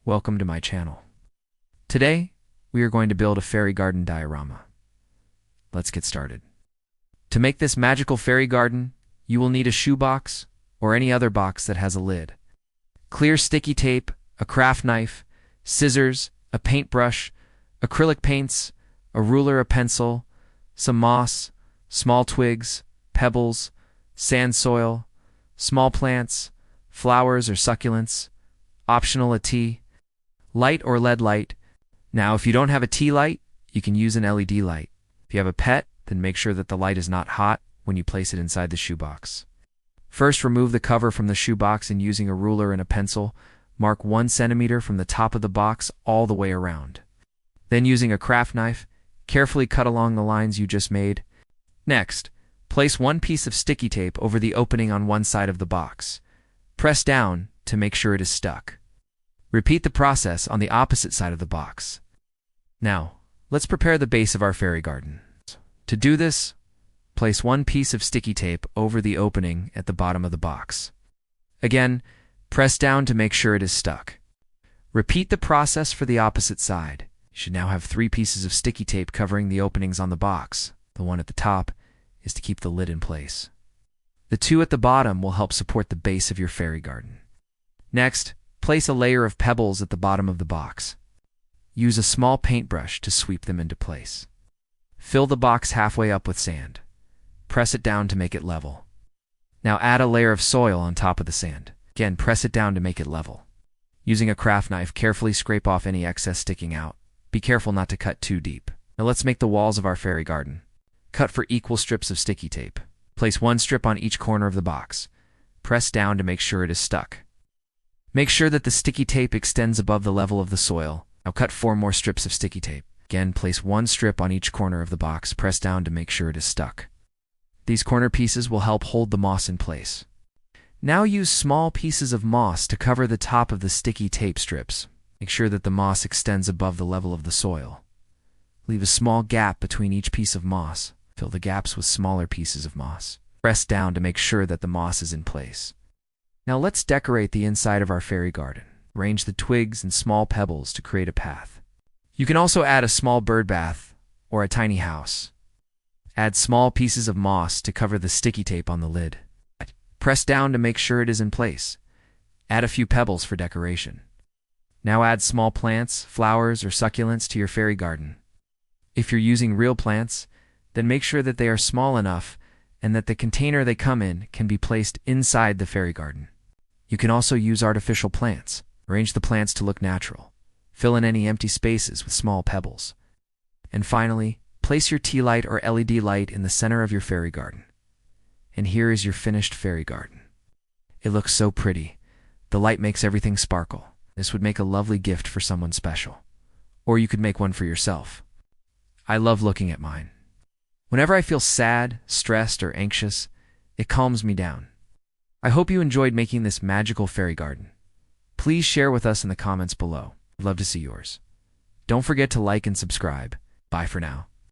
Welcome to my channel. Today, we are going to build a fairy garden diorama. Let's get started. To make this magical fairy garden, you will need a shoebox or any other box that has a lid, clear sticky tape, a craft knife, scissors, a paintbrush, acrylic paints, a ruler, a pencil, some moss, small twigs, pebbles, sand soil, small plants, flowers or succulents, optional a tea, light or LED light. Now, if you don't have a tea light, you can use an LED light. If you have a pet, then make sure that the light is not hot when you place it inside the shoebox. First, remove the cover from the shoebox and using a ruler and a pencil, mark 1 centimeter from the top of the box all the way around. Then, using a craft knife, carefully cut along the lines you just made. Next, place 1 piece of sticky tape over the opening on one side of the box. Press down to make sure it is stuck. Repeat the process on the opposite side of the box. Now, let's prepare the base of our fairy garden. To do this, place 1 piece of sticky tape over the opening at the bottom of the box. Again, press down to make sure it is stuck. Repeat the process for the opposite side. You should now have 3 pieces of sticky tape covering the openings on the box. The one at the top is to keep the lid in place. The 2 at the bottom will help support the base of your fairy garden. Next, place a layer of pebbles at the bottom of the box. Use a small paintbrush to sweep them into place. Fill the box halfway up with sand. Press it down to make it level. Now add a layer of soil on top of the sand. Again, press it down to make it level. Using a craft knife, carefully scrape off any excess sticking out. Be careful not to cut too deep. Now let's make the walls of our fairy garden. Cut for equal strips of sticky tape. Place 1 strip on each corner of the box. Press down to make sure it is stuck. Make sure that the sticky tape extends above the level of the soil. Now cut 4 more strips of sticky tape. Again, place 1 strip on each corner of the box. Press down to make sure it is stuck. These corner pieces will help hold the moss in place. Now use small pieces of moss to cover the top of the sticky tape strips. Make sure that the moss extends above the level of the soil. Leave a small gap between each piece of moss. Fill the gaps with smaller pieces of moss. Press down to make sure that the moss is in place. Now let's decorate the inside of our fairy garden. Arrange the twigs and small pebbles to create a path. You can also add a small bird bath or a tiny house. Add small pieces of moss to cover the sticky tape on the lid. Press down to make sure it is in place. Add a few pebbles for decoration. Now add small plants, flowers, or succulents to your fairy garden. If you're using real plants, then make sure that they are small enough and that the container they come in can be placed inside the fairy garden. You can also use artificial plants. Arrange the plants to look natural. Fill in any empty spaces with small pebbles. And finally, place your tea light or LED light in the center of your fairy garden. And here is your finished fairy garden. It looks so pretty. The light makes everything sparkle. This would make a lovely gift for someone special. Or you could make one for yourself. I love looking at mine. Whenever I feel sad, stressed, or anxious, it calms me down. I hope you enjoyed making this magical fairy garden. Please share with us in the comments below. I'd love to see yours. Don't forget to like and subscribe. Bye for now.